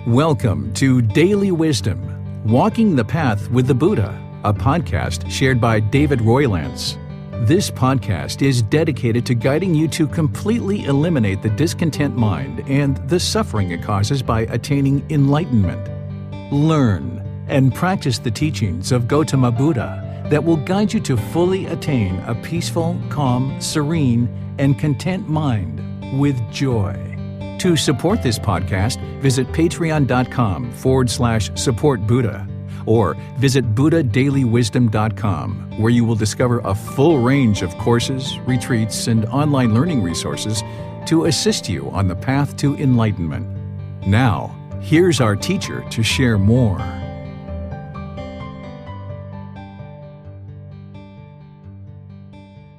Welcome to Daily Wisdom, Walking the Path with the Buddha, a podcast shared by David Roylance. This podcast is dedicated to guiding you to completely eliminate the discontent mind and the suffering it causes by attaining enlightenment. Learn and practice the teachings of Gotama Buddha that will guide you to fully attain a peaceful, calm, serene, and content mind with joy. To support this podcast, visit patreon.com/supportbuddha or visit buddhadailywisdom.com, where you will discover a full range of courses, retreats, and online learning resources to assist you on the path to enlightenment. Now, here's our teacher to share more.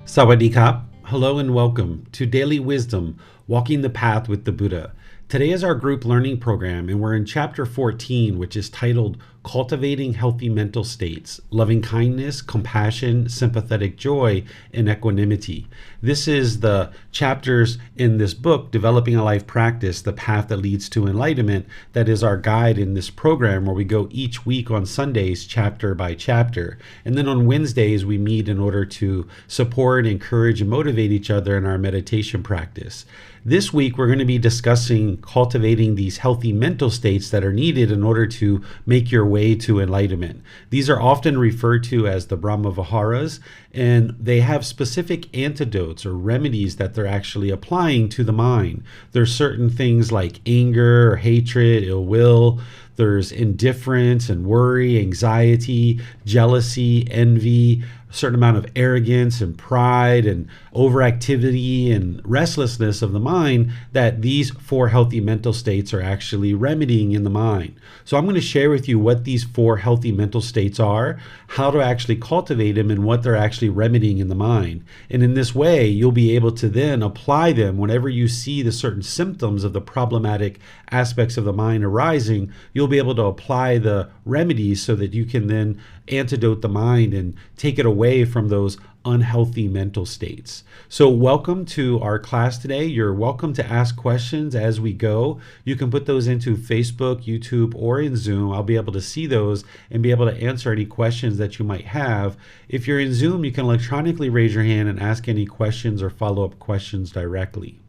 Sawadee Kap. Hello and welcome to Daily Wisdom, Walking the Path with the Buddha. Today is our group learning program, and we're in Chapter 14, which is titled Cultivating Healthy Mental States, Loving Kindness, Compassion, Sympathetic Joy, and Equanimity. This is the chapters in this book, Developing a Life Practice, the Path that Leads to Enlightenment, that is our guide in this program where we go each week on Sundays, chapter by chapter. And then on Wednesdays, we meet in order to support, encourage, and motivate each other in our meditation practice. This week, we're going to be discussing cultivating these healthy mental states that are needed in order to make your way to enlightenment. These are often referred to as the Brahma-viharas, and they have specific antidotes or remedies that they're actually applying to the mind. There's certain things like anger or hatred, ill will. There's indifference and worry, anxiety, jealousy, envy, a certain amount of arrogance and pride and overactivity and restlessness of the mind that these four healthy mental states are actually remedying in the mind. So I'm going to share with you what these four healthy mental states are, how to actually cultivate them, and what they're actually remedying in the mind. And in this way, you'll be able to then apply them whenever you see the certain symptoms of the problematic aspects of the mind arising. You'll be able to apply the remedies so that you can then antidote the mind and take it away from those unhealthy mental states. So welcome to our class today. You're welcome to ask questions as we go. You can put those into Facebook, YouTube, or in Zoom. I'll be able to see those and be able to answer any questions that you might have. If you're in Zoom, you can electronically raise your hand and ask any questions or follow-up questions directly.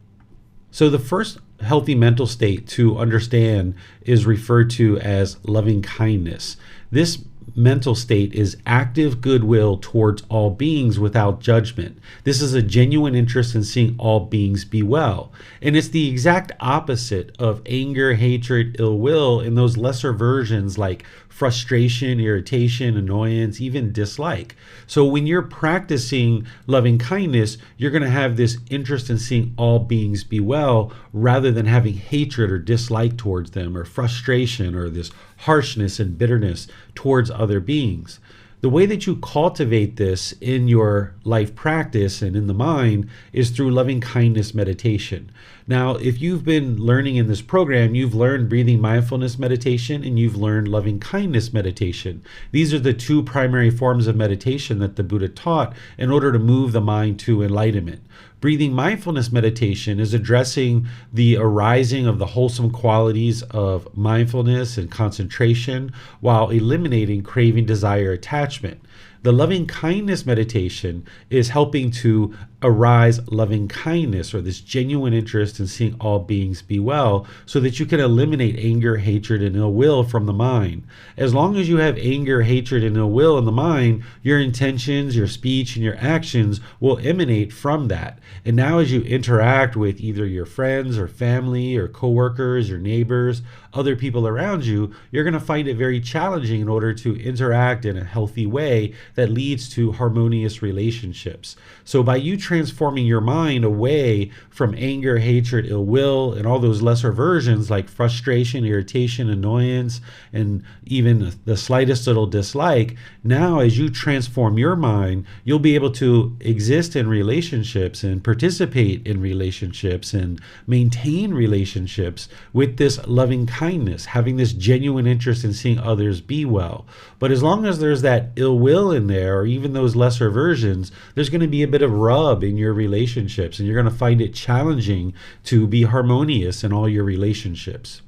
So the first healthy mental state to understand is referred to as loving kindness. This mental state is active goodwill towards all beings without judgment. This is a genuine interest in seeing all beings be well. And it's the exact opposite of anger, hatred, ill will in those lesser versions like frustration, irritation, annoyance, even dislike. So when you're practicing loving kindness, you're going to have this interest in seeing all beings be well rather than having hatred or dislike towards them or frustration or this harshness and bitterness towards other beings. The way that you cultivate this in your life practice and in the mind is through loving kindness meditation. Now, if you've been learning in this program, you've learned breathing mindfulness meditation and you've learned loving kindness meditation. These are the two primary forms of meditation that the Buddha taught in order to move the mind to enlightenment. Breathing mindfulness meditation is addressing the arising of the wholesome qualities of mindfulness and concentration while eliminating craving, desire, attachment. The loving kindness meditation is helping to arise loving kindness, or this genuine interest in seeing all beings be well, so that you can eliminate anger, hatred, and ill will from the mind. As long as you have anger, hatred, and ill will in the mind, your intentions, your speech, and your actions will emanate from that. And now as you interact with either your friends or family or coworkers or neighbors, other people around you, you're going to find it very challenging in order to interact in a healthy way that leads to harmonious relationships. So by you transforming your mind away from anger, hatred, ill will, and all those lesser versions like frustration, irritation, annoyance, and even the slightest little dislike, now as you transform your mind, you'll be able to exist in relationships and participate in relationships and maintain relationships with this loving kindness, having this genuine interest in seeing others be well. But as long as there's that ill will in there, or even those lesser versions, there's going to be a bit of rub in your relationships, and you're going to find it challenging to be harmonious in all your relationships.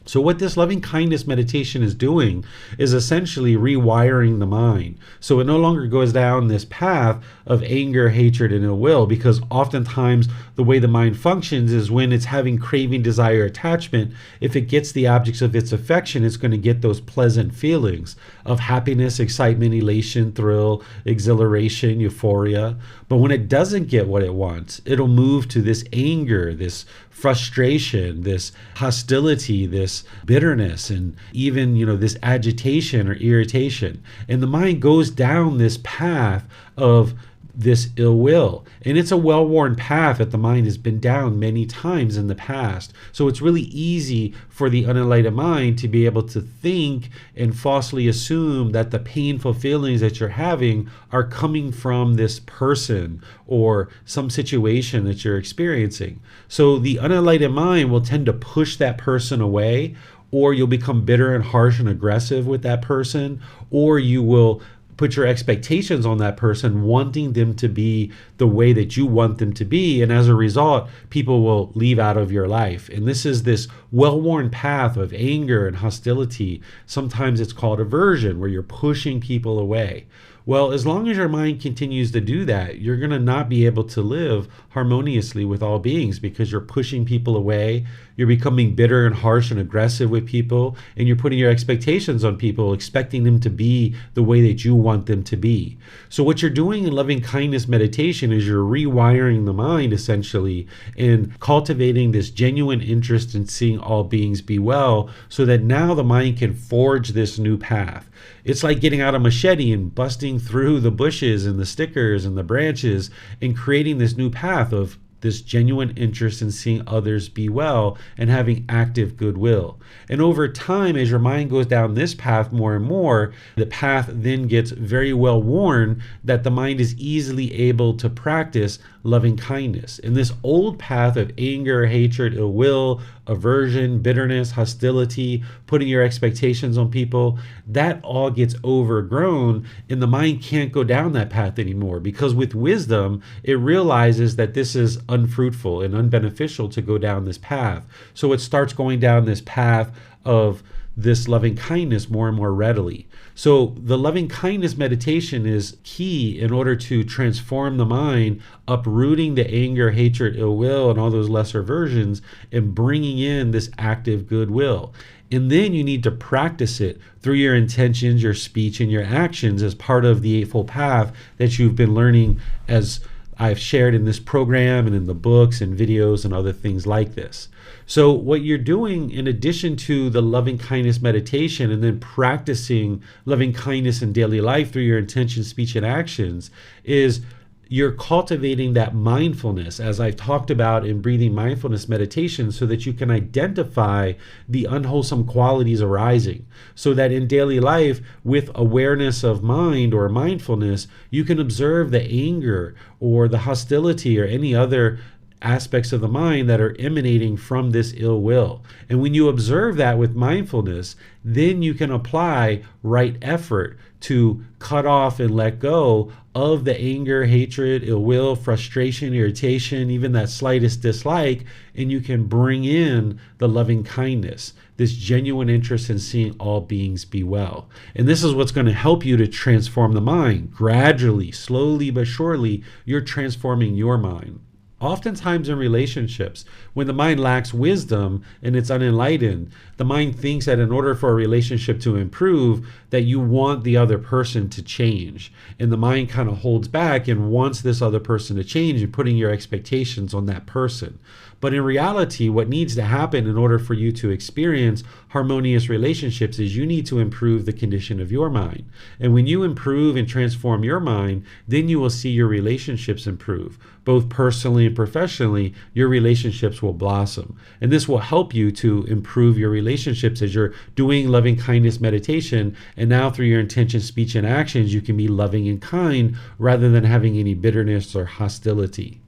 So what this loving kindness meditation is doing is essentially rewiring the mind. So it no longer goes down this path of anger, hatred, and ill will, because oftentimes the way the mind functions is when it's having craving, desire, attachment, if it gets the objects of its affection, it's going to get those pleasant feelings of happiness, excitement, elation, thrill, exhilaration, euphoria. But when it doesn't get what it wants, it'll move to this anger, this frustration, this hostility, this bitterness, and even, this agitation or irritation. And the mind goes down this path of this ill will. And it's a well-worn path that the mind has been down many times in the past. So it's really easy for the unenlightened mind to be able to think and falsely assume that the painful feelings that you're having are coming from this person or some situation that you're experiencing. So the unenlightened mind will tend to push that person away, or you'll become bitter and harsh and aggressive with that person, or you will put your expectations on that person, wanting them to be the way that you want them to be. And as a result, people will leave out of your life. And this is this well-worn path of anger and hostility. Sometimes it's called aversion, where you're pushing people away. Well, as long as your mind continues to do that, you're going to not be able to live harmoniously with all beings, because you're pushing people away, you're becoming bitter and harsh and aggressive with people, and you're putting your expectations on people, expecting them to be the way that you want them to be. So what you're doing in loving kindness meditation is you're rewiring the mind, essentially, and cultivating this genuine interest in seeing all beings be well, so that now the mind can forge this new path. It's like getting out a machete and busting through the bushes and the stickers and the branches and creating this new path of this genuine interest in seeing others be well and having active goodwill. And over time, as your mind goes down this path more and more, the path then gets very well worn, that the mind is easily able to practice loving kindness. And this old path of anger, hatred, ill will, aversion, bitterness, hostility, putting your expectations on people, that all gets overgrown, and the mind can't go down that path anymore, because with wisdom, it realizes that this is unfruitful and unbeneficial to go down this path. So it starts going down this path of this loving kindness more and more readily. So the loving kindness meditation is key in order to transform the mind, uprooting the anger, hatred, ill will, and all those lesser versions, and bringing in this active goodwill. And then you need to practice it through your intentions, your speech, and your actions as part of the Eightfold Path that you've been learning, as I've shared in this program and in the books and videos and other things like this. So what you're doing, in addition to the loving kindness meditation and then practicing loving kindness in daily life through your intention, speech, and actions, is you're cultivating that mindfulness, as I've talked about in breathing mindfulness meditation, so that you can identify the unwholesome qualities arising, so that in daily life, with awareness of mind or mindfulness, you can observe the anger or the hostility or any other aspects of the mind that are emanating from this ill will. And when you observe that with mindfulness, then you can apply right effort to cut off and let go of the anger, hatred, ill will, frustration, irritation, even that slightest dislike, and you can bring in the loving kindness, this genuine interest in seeing all beings be well. And this is what's going to help you to transform the mind. Gradually, slowly but surely, you're transforming your mind. Oftentimes in relationships, when the mind lacks wisdom and it's unenlightened, the mind thinks that in order for a relationship to improve, that you want the other person to change. And the mind kind of holds back and wants this other person to change and putting your expectations on that person. But in reality, what needs to happen in order for you to experience harmonious relationships is you need to improve the condition of your mind. And when you improve and transform your mind, then you will see your relationships improve. Both personally and professionally, your relationships will blossom. And this will help you to improve your relationships as you're doing loving kindness meditation. And now through your intention, speech, and actions, you can be loving and kind rather than having any bitterness or hostility.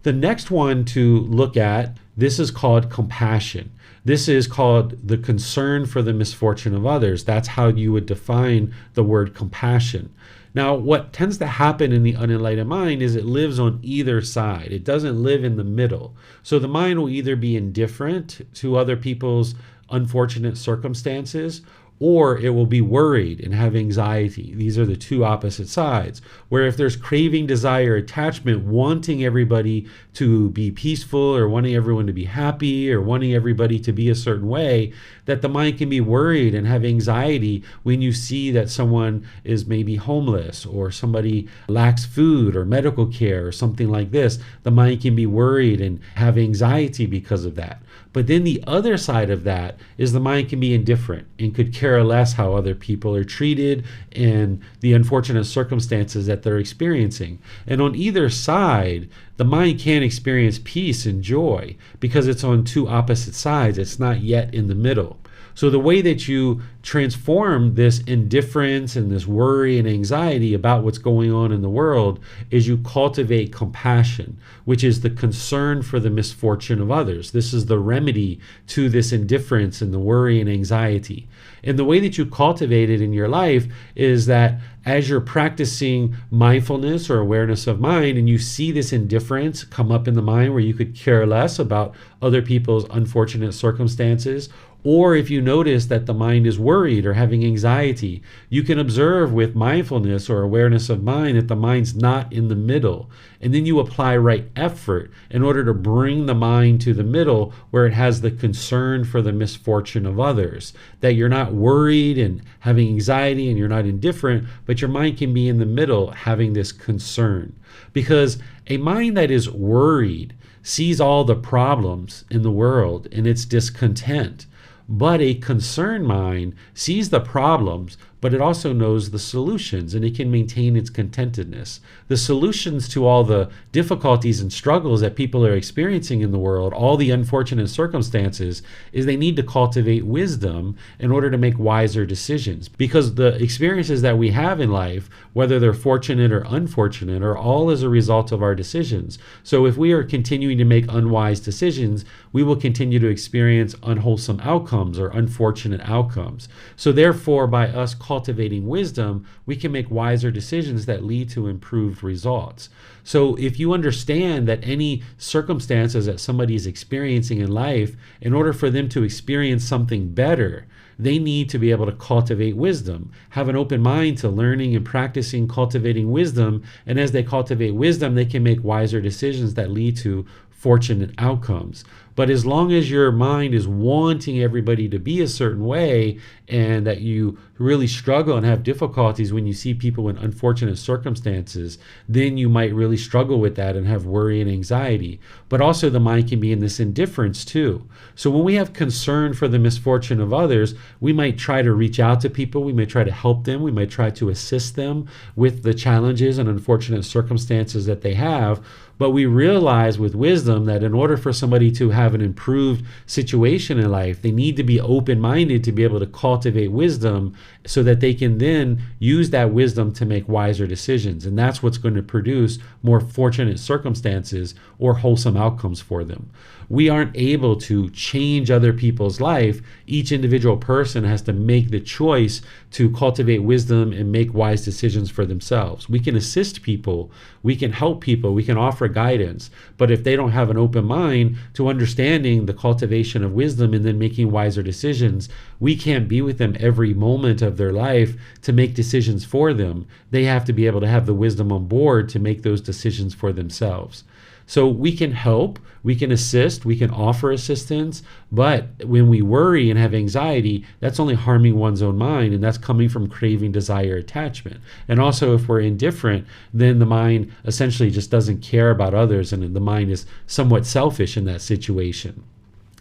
The next one to look at, this is called compassion. This is called the concern for the misfortune of others. That's how you would define the word compassion. Now, what tends to happen in the unenlightened mind is it lives on either side. It doesn't live in the middle. So the mind will either be indifferent to other people's unfortunate circumstances, or it will be worried and have anxiety. These are the two opposite sides. Where if there's craving, desire, attachment, wanting everybody to be peaceful or wanting everyone to be happy or wanting everybody to be a certain way, that the mind can be worried and have anxiety when you see that someone is maybe homeless or somebody lacks food or medical care or something like this. The mind can be worried and have anxiety because of that. But then the other side of that is the mind can be indifferent and could care less how other people are treated and the unfortunate circumstances that they're experiencing. And on either side, the mind can't experience peace and joy because it's on two opposite sides. It's not yet in the middle. So the way that you transform this indifference and this worry and anxiety about what's going on in the world is you cultivate compassion, which is the concern for the misfortune of others. This is the remedy to this indifference and the worry and anxiety. And the way that you cultivate it in your life is that as you're practicing mindfulness or awareness of mind and you see this indifference come up in the mind where you could care less about other people's unfortunate circumstances, or if you notice that the mind is worried or having anxiety, you can observe with mindfulness or awareness of mind that the mind's not in the middle. And then you apply right effort in order to bring the mind to the middle where it has the concern for the misfortune of others. That you're not worried and having anxiety and you're not indifferent, but your mind can be in the middle having this concern. Because a mind that is worried sees all the problems in the world and it's discontent. But a concerned mind sees the problems, but it also knows the solutions and it can maintain its contentedness. The solutions to all the difficulties and struggles that people are experiencing in the world, all the unfortunate circumstances, is they need to cultivate wisdom in order to make wiser decisions. Because the experiences that we have in life, whether they're fortunate or unfortunate, are all as a result of our decisions. So if we are continuing to make unwise decisions, we will continue to experience unwholesome outcomes or unfortunate outcomes. So therefore, by us cultivating wisdom, we can make wiser decisions that lead to improved results. So if you understand that any circumstances that somebody is experiencing in life, in order for them to experience something better, they need to be able to cultivate wisdom, have an open mind to learning and practicing cultivating wisdom. And as they cultivate wisdom, they can make wiser decisions that lead to fortunate outcomes. But as long as your mind is wanting everybody to be a certain way and that you really struggle and have difficulties when you see people in unfortunate circumstances, then you might really struggle with that and have worry and anxiety. But also the mind can be in this indifference too. So when we have concern for the misfortune of others, we might try to reach out to people, we might try to help them, we might try to assist them with the challenges and unfortunate circumstances that they have. But we realize with wisdom that in order for somebody to have an improved situation in life, they need to be open-minded to be able to cultivate wisdom so that they can then use that wisdom to make wiser decisions. And that's what's going to produce more fortunate circumstances or wholesome outcomes for them. We aren't able to change other people's life. Each individual person has to make the choice to cultivate wisdom and make wise decisions for themselves. We can assist people, we can help people, we can offer guidance, but if they don't have an open mind to understanding the cultivation of wisdom and then making wiser decisions, we can't be with them every moment of their life to make decisions for them. They have to be able to have the wisdom on board to make those decisions for themselves. So we can help, we can assist, we can offer assistance, but when we worry and have anxiety, that's only harming one's own mind, and that's coming from craving, desire, attachment. And also if we're indifferent, then the mind essentially just doesn't care about others, and the mind is somewhat selfish in that situation.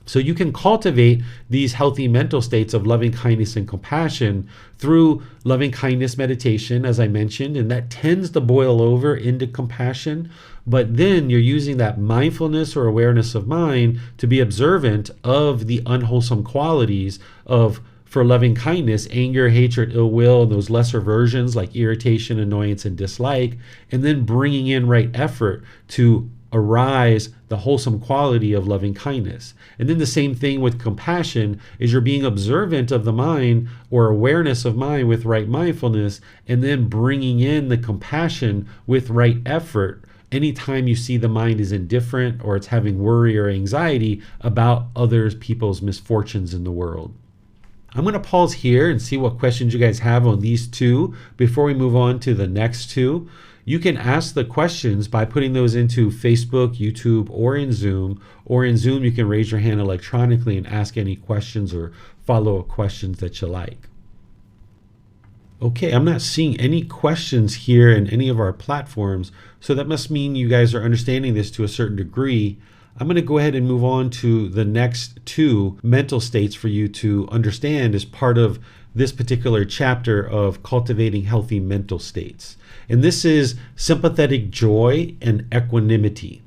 So you can cultivate these healthy mental states of loving kindness and compassion through loving kindness meditation, as I mentioned, and that tends to boil over into compassion. But then you're using that mindfulness or awareness of mind to be observant of the unwholesome qualities of, for loving kindness, anger, hatred, ill will, and those lesser versions like irritation, annoyance, and dislike, and then bringing in right effort to arise the wholesome quality of loving kindness. And then the same thing with compassion is you're being observant of the mind or awareness of mind with right mindfulness, and then bringing in the compassion with right effort anytime you see the mind is indifferent or it's having worry or anxiety about other people's misfortunes in the world. I'm going to pause here and see what questions you guys have on these two before we move on to the next two. You can ask the questions by putting those into Facebook, YouTube, or in Zoom. Or in Zoom, you can raise your hand electronically and ask any questions or follow-up questions that you like. Okay, I'm not seeing any questions here in any of our platforms, so that must mean you guys are understanding this to a certain degree. I'm going to go ahead and move on to the next two mental states for you to understand as part of this particular chapter of cultivating healthy mental states. And this is sympathetic joy and equanimity.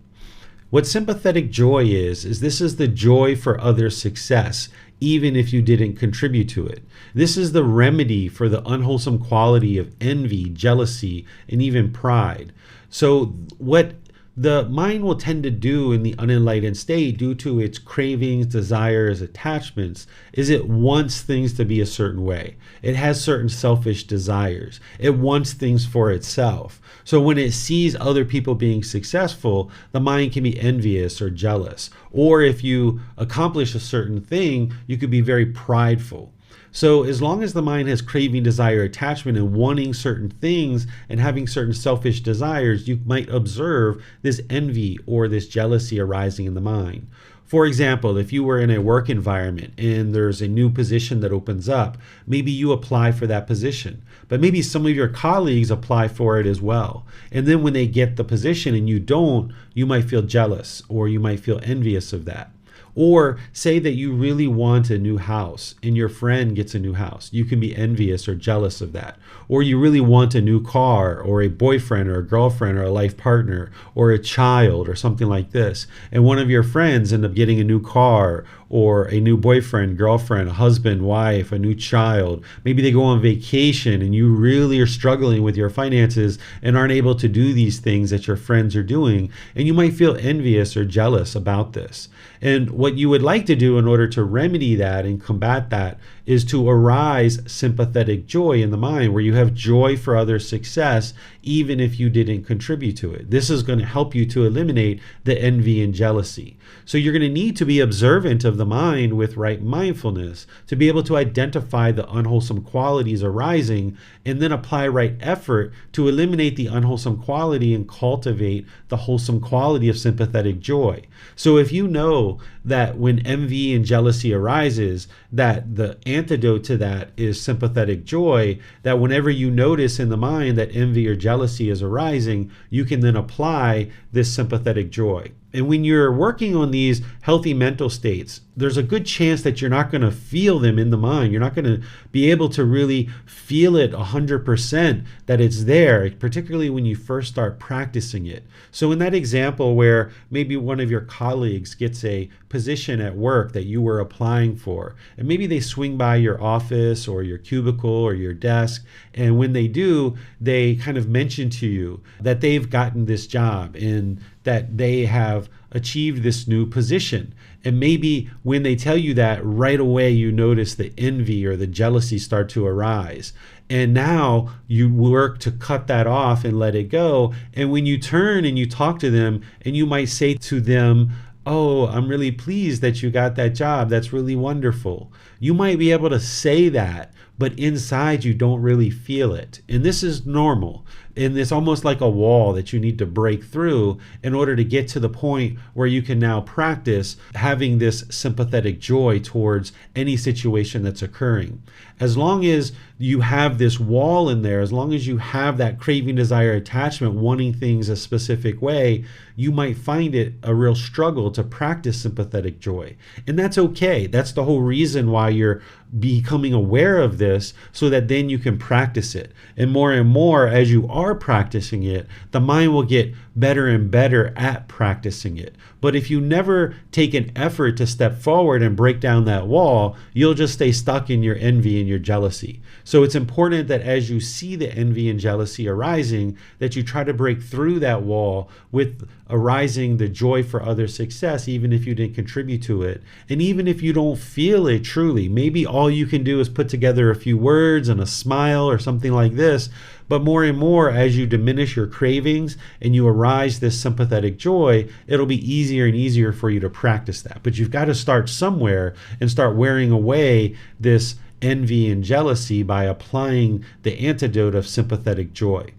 What sympathetic joy is this is the joy for other success, even if you didn't contribute to it. This is the remedy for the unwholesome quality of envy, jealousy, and even pride. So what the mind will tend to do in the unenlightened state, due to its cravings, desires, attachments, is it wants things to be a certain way. It has certain selfish desires. It wants things for itself. So when it sees other people being successful, the mind can be envious or jealous. Or if you accomplish a certain thing, you could be very prideful. So as long as the mind has craving, desire, attachment, and wanting certain things and having certain selfish desires, you might observe this envy or this jealousy arising in the mind. For example, if you were in a work environment and there's a new position that opens up, maybe you apply for that position, but maybe some of your colleagues apply for it as well. And then when they get the position and you don't, you might feel jealous or you might feel envious of that. Or say that you really want a new house and your friend gets a new house. You can be envious or jealous of that. Or you really want a new car or a boyfriend or a girlfriend or a life partner or a child or something like this. And one of your friends end up getting a new car or a new boyfriend, girlfriend, a husband, wife, a new child. Maybe they go on vacation and you really are struggling with your finances and aren't able to do these things that your friends are doing. And you might feel envious or jealous about this. And what you would like to do in order to remedy that and combat that is to arise sympathetic joy in the mind, where you have joy for other success, even if you didn't contribute to it. This is going to help you to eliminate the envy and jealousy. So you're going to need to be observant of the mind with right mindfulness to be able to identify the unwholesome qualities arising and then apply right effort to eliminate the unwholesome quality and cultivate the wholesome quality of sympathetic joy. So if you know that when envy and jealousy arises, that the antidote to that is sympathetic joy, that whenever you notice in the mind that envy or jealousy is arising, you can then apply this sympathetic joy. And when you're working on these healthy mental states, there's a good chance that you're not going to feel them in the mind. You're not going to be able to really feel it 100% that it's there, particularly when you first start practicing it. So in that example where maybe one of your colleagues gets a position at work that you were applying for, and maybe they swing by your office or your cubicle or your desk, and when they do, they kind of mention to you that they've gotten this job and that they have achieved this new position. And maybe when they tell you that, right away you notice the envy or the jealousy start to arise. And now you work to cut that off and let it go. And when you turn and you talk to them, and you might say to them, "Oh, I'm really pleased that you got that job. That's really wonderful." You might be able to say that, but inside you don't really feel it. And this is normal. And it's almost like a wall that you need to break through in order to get to the point where you can now practice having this sympathetic joy towards any situation that's occurring. As long as you have this wall in there, as long as you have that craving, desire, attachment, wanting things a specific way, you might find it a real struggle to practice sympathetic joy. And that's okay. That's the whole reason why you're becoming aware of this, so that then you can practice it. And more as you are practicing it, the mind will get better and better at practicing it. But if you never take an effort to step forward and break down that wall, you'll just stay stuck in your envy and your jealousy. So it's important that as you see the envy and jealousy arising, that you try to break through that wall with arising the joy for other success, even if you didn't contribute to it. And even if you don't feel it truly, maybe all you can do is put together a few words and a smile or something like this, But more and more, as you diminish your cravings and you arise this sympathetic joy, it'll be easier and easier for you to practice that. But you've got to start somewhere and start wearing away this envy and jealousy by applying the antidote of sympathetic joy.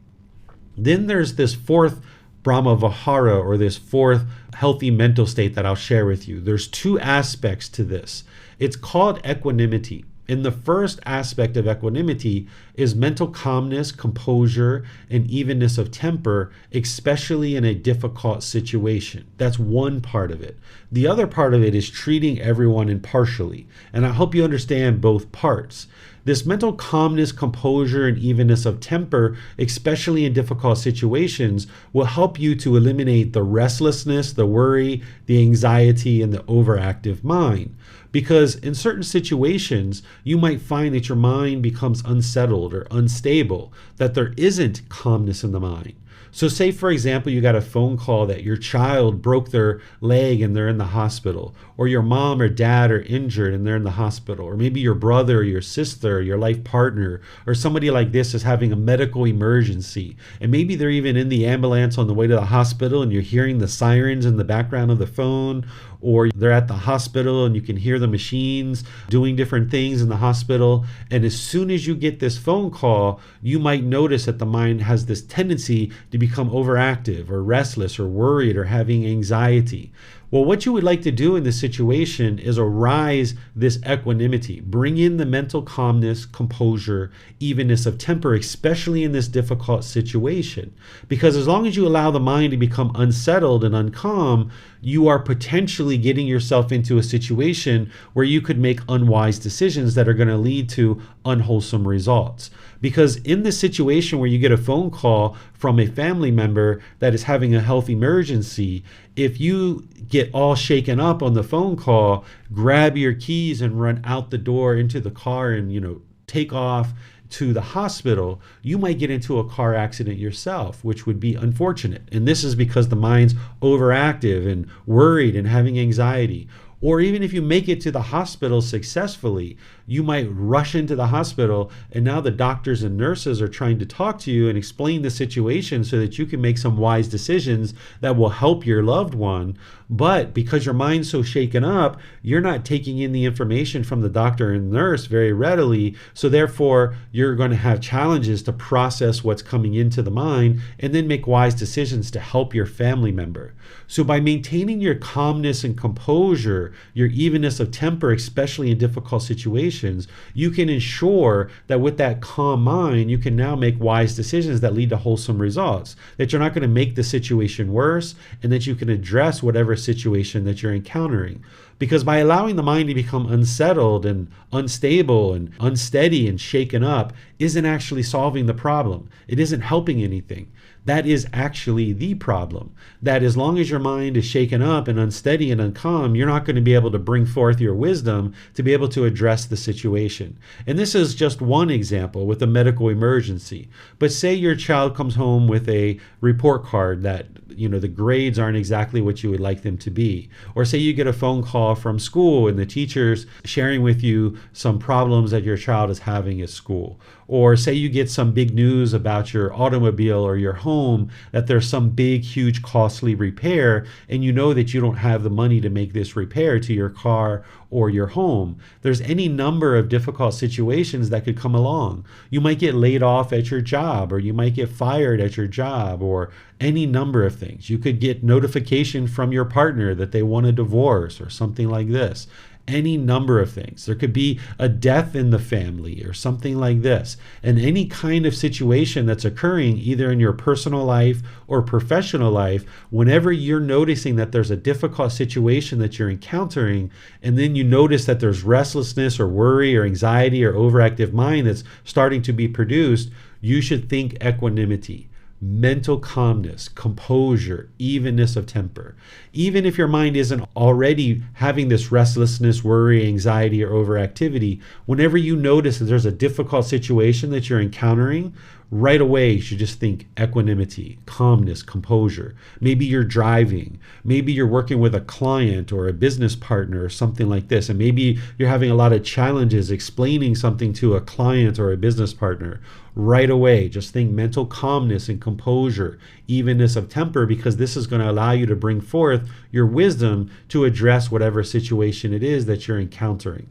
Then there's this fourth Brahma-vihara, or this fourth healthy mental state that I'll share with you. There's two aspects to this. It's called equanimity. And the first aspect of equanimity is mental calmness, composure, and evenness of temper, especially in a difficult situation. That's one part of it. The other part of it is treating everyone impartially. And I hope you understand both parts. This mental calmness, composure, and evenness of temper, especially in difficult situations, will help you to eliminate the restlessness, the worry, the anxiety, and the overactive mind. Because in certain situations, you might find that your mind becomes unsettled or unstable, that there isn't calmness in the mind. So say, for example, you got a phone call that your child broke their leg and they're in the hospital, or your mom or dad are injured and they're in the hospital, or maybe your brother or your sister or your life partner or somebody like this is having a medical emergency. And maybe they're even in the ambulance on the way to the hospital and you're hearing the sirens in the background of the phone, or they're at the hospital and you can hear the machines doing different things in the hospital. And as soon as you get this phone call, you might notice that the mind has this tendency to become overactive or restless or worried or having anxiety. Well, what you would like to do in this situation is arise this equanimity, bring in the mental calmness, composure, evenness of temper, especially in this difficult situation. Because as long as you allow the mind to become unsettled and uncalm, you are potentially getting yourself into a situation where you could make unwise decisions that are going to lead to unwholesome results. Because in this situation where you get a phone call from a family member that is having a health emergency, if you get all shaken up on the phone call, grab your keys and run out the door into the car and, take off to the hospital, you might get into a car accident yourself, which would be unfortunate. And this is because the mind's overactive and worried and having anxiety. Or even if you make it to the hospital successfully, you might rush into the hospital and now the doctors and nurses are trying to talk to you and explain the situation so that you can make some wise decisions that will help your loved one. But because your mind's so shaken up, you're not taking in the information from the doctor and nurse very readily. So therefore, you're going to have challenges to process what's coming into the mind and then make wise decisions to help your family member. So by maintaining your calmness and composure, your evenness of temper, especially in difficult situations, you can ensure that with that calm mind, you can now make wise decisions that lead to wholesome results, that you're not going to make the situation worse, and that you can address whatever situation that you're encountering. Because by allowing the mind to become unsettled and unstable and unsteady and shaken up isn't actually solving the problem. It isn't helping anything. That is actually the problem. That as long as your mind is shaken up and unsteady and uncalm, you're not going to be able to bring forth your wisdom to be able to address the situation. And this is just one example with a medical emergency. But say your child comes home with a report card that the grades aren't exactly what you would like them to be. Or say you get a phone call from school and the teacher's sharing with you some problems that your child is having at school. Or say you get some big news about your automobile or your home, that there's some big, huge, costly repair, and you know that you don't have the money to make this repair to your car or your home. There's any number of difficult situations that could come along. You might get laid off at your job, or you might get fired at your job, or any number of things. You could get notification from your partner that they want a divorce or something like this. Any number of things. There could be a death in the family or something like this. And any kind of situation that's occurring either in your personal life or professional life, whenever you're noticing that there's a difficult situation that you're encountering, and then you notice that there's restlessness or worry or anxiety or overactive mind that's starting to be produced, you should think equanimity. Mental calmness, composure, evenness of temper. Even if your mind isn't already having this restlessness, worry, anxiety, or overactivity, whenever you notice that there's a difficult situation that you're encountering, right away you should just think equanimity, calmness, composure. Maybe you're driving. Maybe you're working with a client or a business partner or something like this. And maybe you're having a lot of challenges explaining something to a client or a business partner. Right away, just think mental calmness and composure, evenness of temper, because this is going to allow you to bring forth your wisdom to address whatever situation it is that you're encountering.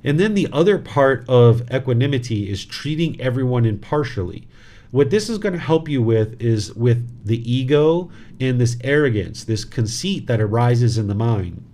And then the other part of equanimity is treating everyone impartially. What this is going to help you with is with the ego and this arrogance, this conceit that arises in the mind.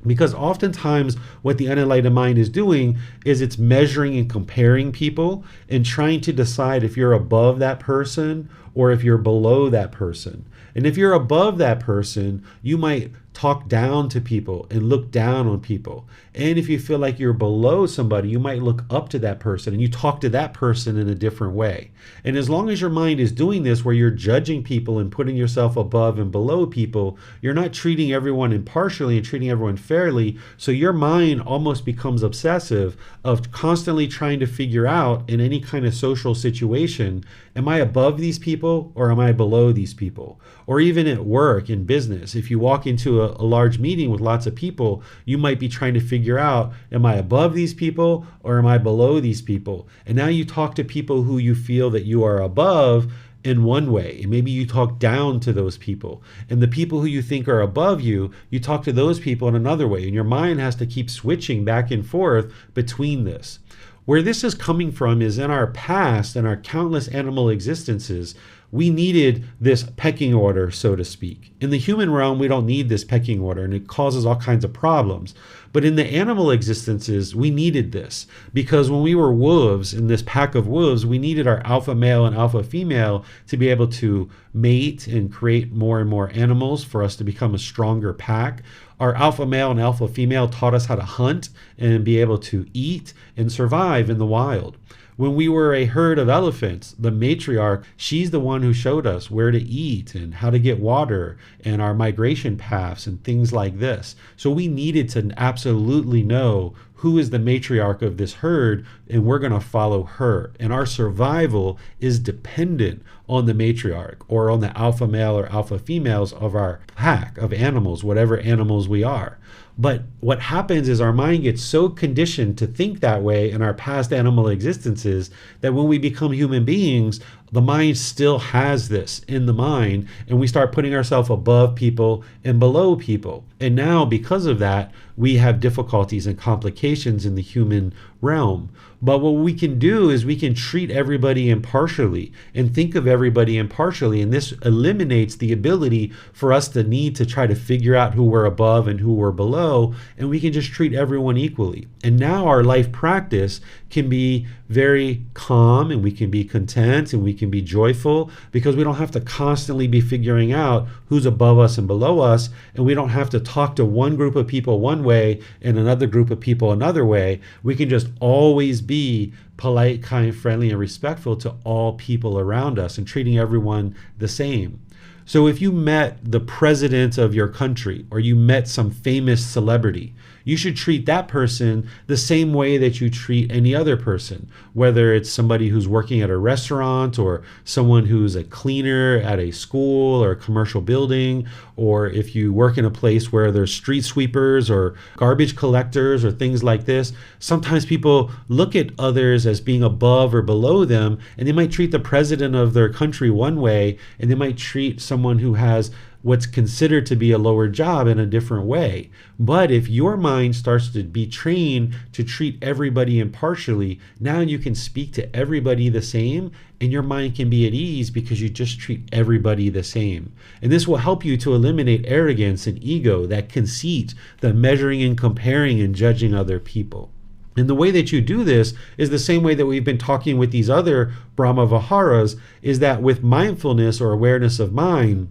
Because oftentimes what the unenlightened mind is doing is it's measuring and comparing people and trying to decide if you're above that person or if you're below that person. And if you're above that person, you might talk down to people and look down on people. And if you feel like you're below somebody, you might look up to that person and you talk to that person in a different way. And as long as your mind is doing this, where you're judging people and putting yourself above and below people, you're not treating everyone impartially and treating everyone fairly. So your mind almost becomes obsessive of constantly trying to figure out in any kind of social situation, am I above these people or am I below these people? Or even at work, in business, if you walk into a large meeting with lots of people, you might be trying to figure out, am I above these people or am I below these people? And now you talk to people who you feel that you are above in one way, and maybe you talk down to those people. And the people who you think are above you, you talk to those people in another way. And your mind has to keep switching back and forth between this. Where this is coming from is in our past and our countless animal existences, we needed this pecking order, so to speak. In the human realm, we don't need this pecking order, and it causes all kinds of problems. But in the animal existences, we needed this, because when we were wolves, in this pack of wolves, we needed our alpha male and alpha female to be able to mate and create more and more animals for us to become a stronger pack. Our alpha male and alpha female taught us how to hunt and be able to eat and survive in the wild. When we were a herd of elephants, the matriarch, she's the one who showed us where to eat and how to get water and our migration paths and things like this. So we needed to absolutely know who is the matriarch of this herd, and we're going to follow her. And our survival is dependent on the matriarch or on the alpha male or alpha females of our pack of animals, whatever animals we are. But what happens is our mind gets so conditioned to think that way in our past animal existences that when we become human beings, the mind still has this in the mind, and we start putting ourselves above people and below people. And now, because of that, we have difficulties and complications in the human realm. But what we can do is we can treat everybody impartially and think of everybody impartially. And this eliminates the ability for us to need to try to figure out who we're above and who we're below. And we can just treat everyone equally. And now our life practice can be very calm, and we can be content, and we can be joyful, because we don't have to constantly be figuring out who's above us and below us. And we don't have to talk to one group of people one way and another group of people another way. We can just always be polite, kind, friendly, and respectful to all people around us and treating everyone the same. So if you met the president of your country or you met some famous celebrity, you should treat that person the same way that you treat any other person, whether it's somebody who's working at a restaurant or someone who's a cleaner at a school or a commercial building, or if you work in a place where there's street sweepers or garbage collectors or things like this. Sometimes people look at others as being above or below them, and they might treat the president of their country one way, and they might treat someone who has what's considered to be a lower job in a different way. But if your mind starts to be trained to treat everybody impartially, now you can speak to everybody the same, and your mind can be at ease because you just treat everybody the same. And this will help you to eliminate arrogance and ego, that conceit, the measuring and comparing and judging other people. And the way that you do this is the same way that we've been talking with these other Brahma-viharas, is that with mindfulness or awareness of mind,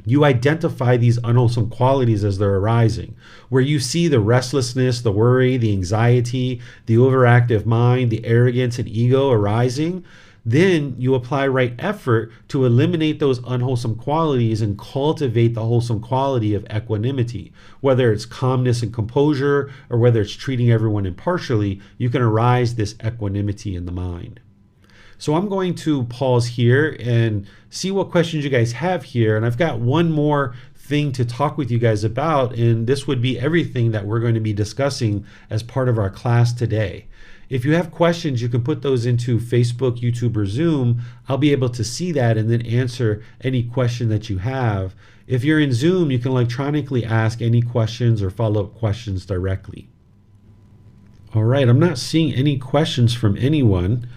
you identify these unwholesome qualities as they're arising, where you see the restlessness, the worry, the anxiety, the overactive mind, the arrogance and ego arising. Then you apply right effort to eliminate those unwholesome qualities and cultivate the wholesome quality of equanimity. Whether it's calmness and composure, or whether it's treating everyone impartially, you can arise this equanimity in the mind. So I'm going to pause here and see what questions you guys have here. And I've got one more thing to talk with you guys about, and this would be everything that we're going to be discussing as part of our class today. If you have questions, you can put those into Facebook, YouTube, or Zoom. I'll be able to see that and then answer any question that you have. If you're in Zoom, you can electronically ask any questions or follow-up questions directly. All right, I'm not seeing any questions from anyone.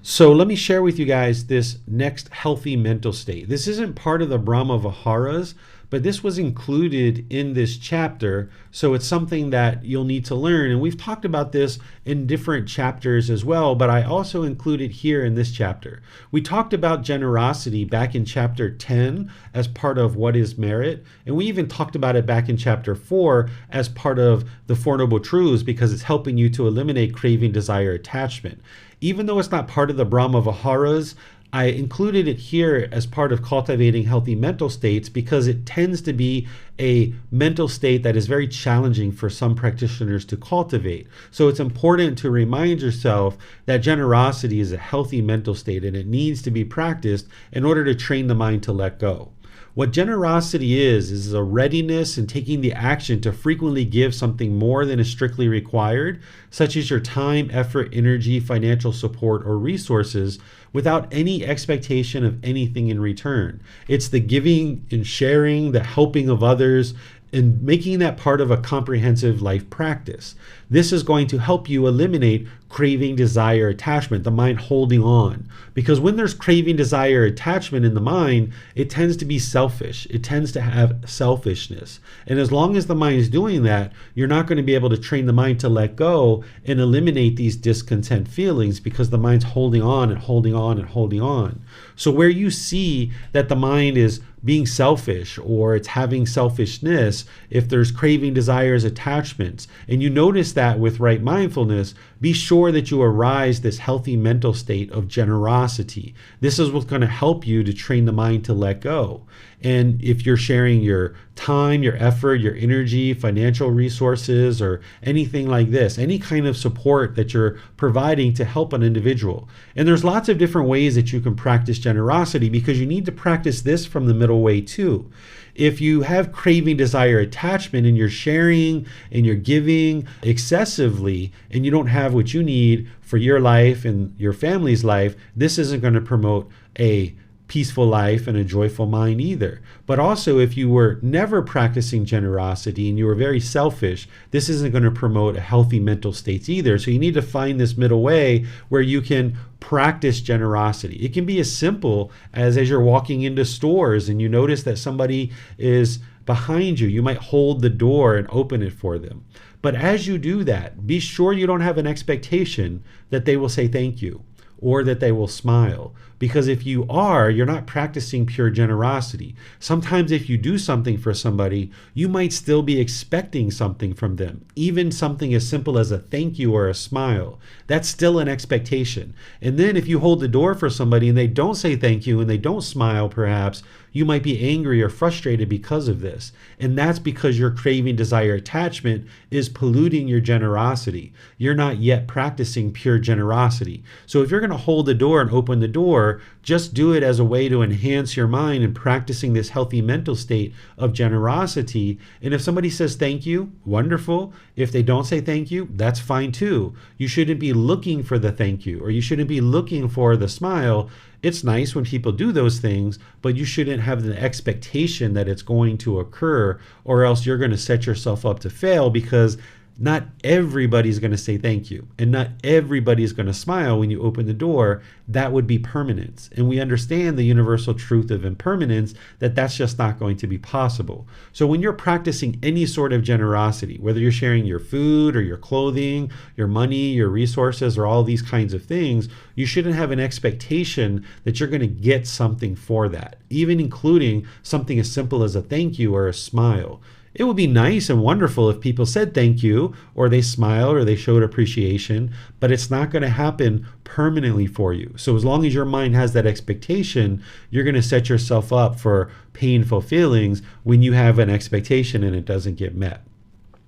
So let me share with you guys this next healthy mental state. This isn't part of the Brahma-viharas, but this was included in this chapter, so it's something that you'll need to learn. And we've talked about this in different chapters as well, but I also included here in this chapter. We talked about generosity back in chapter 10 as part of what is merit, and we even talked about it back in chapter 4 as part of the Four Noble Truths, because it's helping you to eliminate craving, desire, attachment. Even though it's not part of the Brahma-viharas, I included it here as part of cultivating healthy mental states because it tends to be a mental state that is very challenging for some practitioners to cultivate. So it's important to remind yourself that generosity is a healthy mental state and it needs to be practiced in order to train the mind to let go. What generosity is a readiness and taking the action to frequently give something more than is strictly required, such as your time, effort, energy, financial support, or resources, without any expectation of anything in return. It's the giving and sharing, the helping of others, and making that part of a comprehensive life practice. This is going to help you eliminate craving, desire, attachment, the mind holding on. Because when there's craving, desire, attachment in the mind, it tends to be selfish. It tends to have selfishness. And as long as the mind is doing that, you're not going to be able to train the mind to let go and eliminate these discontent feelings because the mind's holding on and holding on and holding on. So where you see that the mind is being selfish or it's having selfishness, if there's craving, desires, attachments, and you notice that with right mindfulness, be sure that you arise this healthy mental state of generosity. This is what's going to help you to train the mind to let go. And if you're sharing your time, your effort, your energy, financial resources, or anything like this, any kind of support that you're providing to help an individual. And there's lots of different ways that you can practice generosity because you need to practice this from the middle way too. If you have craving, desire, attachment, and you're sharing and you're giving excessively and you don't have what you need for your life and your family's life, this isn't going to promote a peaceful life and a joyful mind either. But also, if you were never practicing generosity and you were very selfish, this isn't going to promote a healthy mental states either. So you need to find this middle way where you can practice generosity. It can be as simple as you're walking into stores and you notice that somebody is behind you, you might hold the door and open it for them. But as you do that, be sure you don't have an expectation that they will say thank you or that they will smile. Because if you are, you're not practicing pure generosity. Sometimes if you do something for somebody, you might still be expecting something from them. Even something as simple as a thank you or a smile. That's still an expectation. And then if you hold the door for somebody and they don't say thank you and they don't smile perhaps, you might be angry or frustrated because of this. And that's because your craving, desire, attachment is polluting your generosity. You're not yet practicing pure generosity. So if you're going to hold the door and open the door, just do it as a way to enhance your mind and practicing this healthy mental state of generosity. And if somebody says thank you, wonderful. If they don't say thank you, that's fine too. You shouldn't be looking for the thank you, or you shouldn't be looking for the smile. It's nice when people do those things, but you shouldn't have the expectation that it's going to occur, or else you're going to set yourself up to fail, because not everybody's going to say thank you, and not everybody's going to smile when you open the door. That would be permanence. And we understand the universal truth of impermanence, that that's just not going to be possible. So when you're practicing any sort of generosity, whether you're sharing your food or your clothing, your money, your resources, or all these kinds of things, you shouldn't have an expectation that you're going to get something for that, even including something as simple as a thank you or a smile. It would be nice and wonderful if people said thank you, or they smiled, or they showed appreciation, but it's not going to happen permanently for you. So as long as your mind has that expectation, you're going to set yourself up for painful feelings when you have an expectation and it doesn't get met.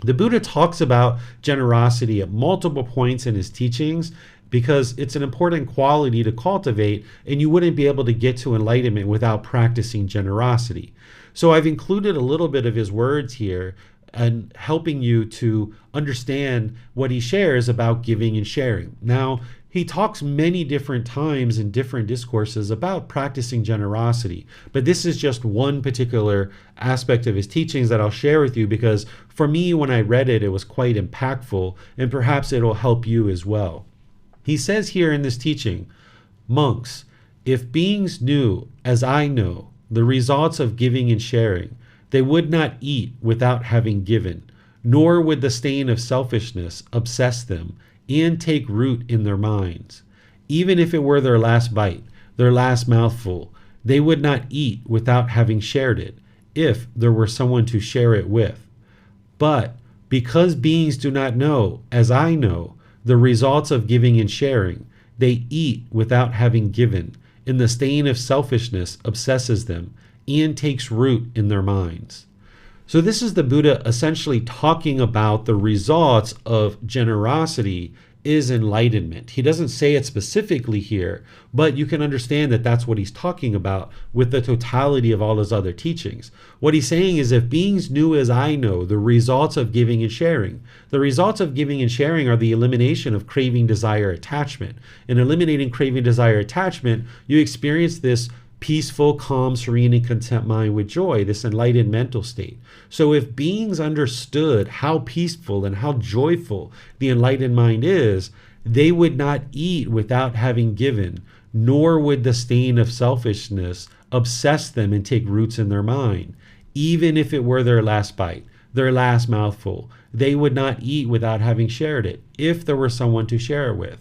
The Buddha talks about generosity at multiple points in his teachings, because it's an important quality to cultivate, and you wouldn't be able to get to enlightenment without practicing generosity. So I've included a little bit of his words here and helping you to understand what he shares about giving and sharing. Now, he talks many different times in different discourses about practicing generosity, but this is just one particular aspect of his teachings that I'll share with you, because for me, when I read it, it was quite impactful, and perhaps it'll help you as well. He says here in this teaching, "Monks, if beings knew, as I know, the results of giving and sharing, they would not eat without having given, nor would the stain of selfishness obsess them and take root in their minds. Even if it were their last bite, their last mouthful, they would not eat without having shared it, if there were someone to share it with. But because beings do not know, as I know, the results of giving and sharing, they eat without having given, and the stain of selfishness obsesses them and takes root in their minds." So this is the Buddha essentially talking about the results of generosity is enlightenment. He doesn't say it specifically here, but you can understand that that's what he's talking about with the totality of all his other teachings. What he's saying is, if beings knew as I know the results of giving and sharing, the results of giving and sharing are the elimination of craving, desire, attachment. In eliminating craving, desire, attachment, you experience this peaceful, calm, serene, and content mind with joy, this enlightened mental state. So if beings understood how peaceful and how joyful the enlightened mind is, they would not eat without having given, nor would the stain of selfishness obsess them and take roots in their mind. Even if it were their last bite, their last mouthful, they would not eat without having shared it, if there were someone to share it with.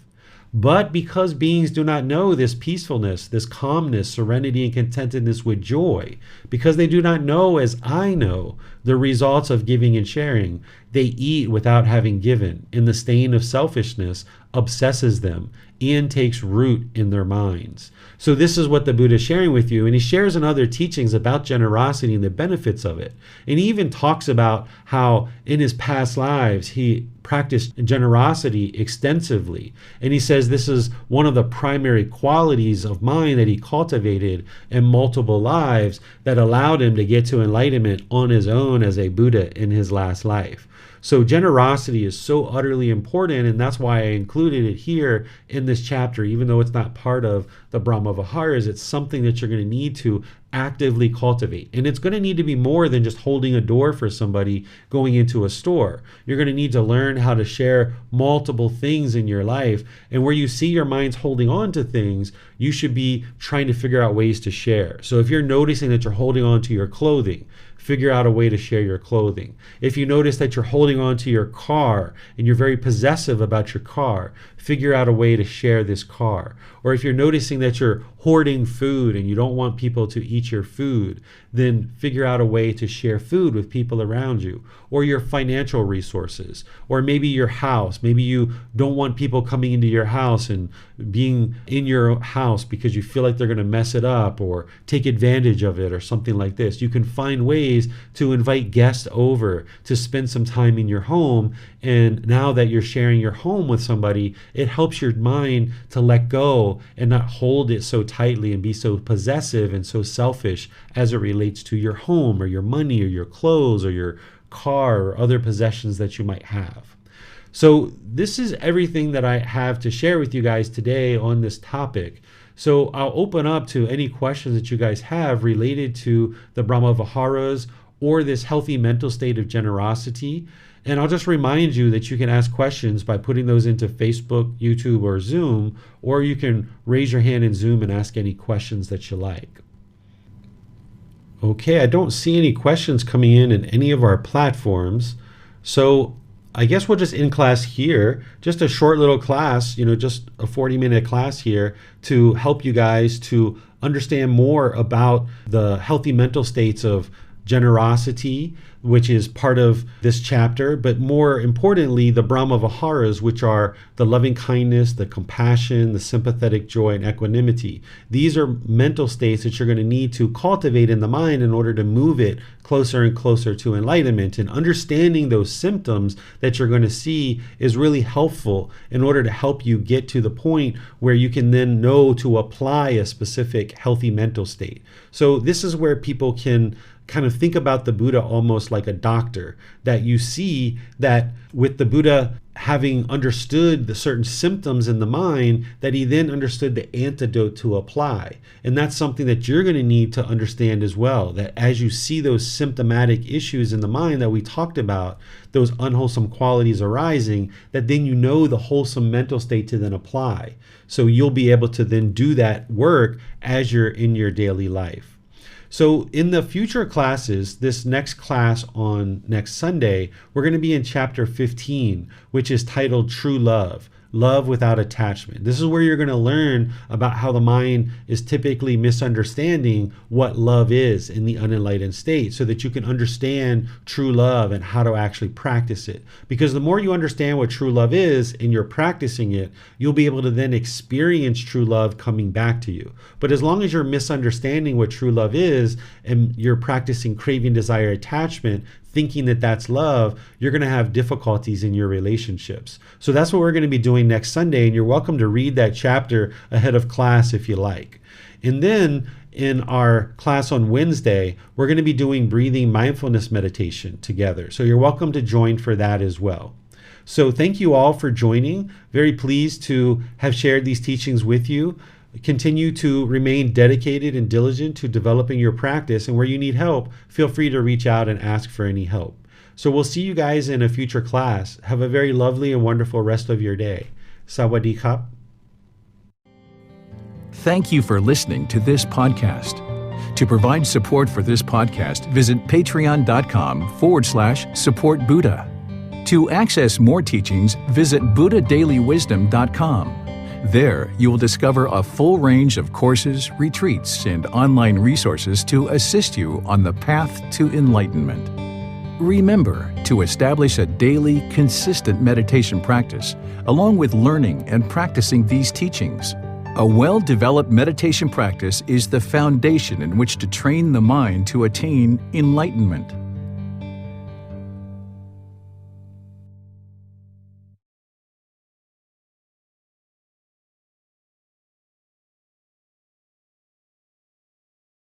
But because beings do not know this peacefulness, this calmness, serenity, and contentedness with joy, because they do not know, as I know, the results of giving and sharing, they eat without having given, and the stain of selfishness obsesses them and takes root in their minds. So this is what the Buddha is sharing with you, and he shares in other teachings about generosity and the benefits of it. And he even talks about how in his past lives he practiced generosity extensively. And he says this is one of the primary qualities of mind that he cultivated in multiple lives that allowed him to get to enlightenment on his own as a Buddha in his last life. So generosity is so utterly important, and that's why I included it here in this chapter. Even though it's not part of the Brahma-viharas, it's something that you're going to need to actively cultivate. And it's going to need to be more than just holding a door for somebody going into a store. You're going to need to learn how to share multiple things in your life. And where you see your mind's holding on to things, you should be trying to figure out ways to share. So if you're noticing that you're holding on to your clothing, figure out a way to share your clothing. If you notice that you're holding on to your car and you're very possessive about your car, figure out a way to share this car. Or if you're noticing that you're hoarding food and you don't want people to eat your food, then figure out a way to share food with people around you. Or your financial resources, or maybe your house. Maybe you don't want people coming into your house and being in your house because you feel like they're going to mess it up or take advantage of it or something like this. You can find ways to invite guests over to spend some time in your home. And now that you're sharing your home with somebody, it helps your mind to let go and not hold it so tightly and be so possessive and so selfish as it relates to your home or your money or your clothes or your car or other possessions that you might have. So this is everything that I have to share with you guys today on this topic. So I'll open up to any questions that you guys have related to the Brahma-viharas or this healthy mental state of generosity. And I'll just remind you that you can ask questions by putting those into Facebook, YouTube, or Zoom, or you can raise your hand in Zoom and ask any questions that you like. Okay, I don't see any questions coming in any of our platforms. So I guess we'll just end class here. Just a short little class, just a 40-minute class here to help you guys to understand more about the healthy mental states of generosity, which is part of this chapter, but more importantly, the Brahma-viharas, which are the loving kindness, the compassion, the sympathetic joy, and equanimity. These are mental states that you're going to need to cultivate in the mind in order to move it closer and closer to enlightenment. And understanding those symptoms that you're going to see is really helpful in order to help you get to the point where you can then know to apply a specific healthy mental state. So this is where people can kind of think about the Buddha almost like a doctor, that you see that with the Buddha having understood the certain symptoms in the mind, that he then understood the antidote to apply. And that's something that you're going to need to understand as well, that as you see those symptomatic issues in the mind that we talked about, those unwholesome qualities arising, that then you know the wholesome mental state to then apply. So you'll be able to then do that work as you're in your daily life. So in the future classes, this next class on next Sunday, we're going to be in chapter 15, which is titled True Love. Love without attachment. This is where you're going to learn about how the mind is typically misunderstanding what love is in the unenlightened state, so that you can understand true love and how to actually practice it. Because the more you understand what true love is and you're practicing it, you'll be able to then experience true love coming back to you. But as long as you're misunderstanding what true love is and you're practicing craving, desire, attachment, thinking that that's love, you're going to have difficulties in your relationships. So that's what we're going to be doing next Sunday, and you're welcome to read that chapter ahead of class if you like. And then in our class on Wednesday, we're going to be doing breathing mindfulness meditation together. So you're welcome to join for that as well. So thank you all for joining. Very pleased to have shared these teachings with you. Continue to remain dedicated and diligent to developing your practice, and where you need help, feel free to reach out and ask for any help. So we'll see you guys in a future class. Have a very lovely and wonderful rest of your day. Sawadee Kap. Thank you for listening to this podcast. To provide support for this podcast, visit patreon.com/support Buddha. To access more teachings, visit buddhadailywisdom.com. There, you will discover a full range of courses, retreats, and online resources to assist you on the path to enlightenment. Remember to establish a daily, consistent meditation practice, along with learning and practicing these teachings. A well-developed meditation practice is the foundation in which to train the mind to attain enlightenment.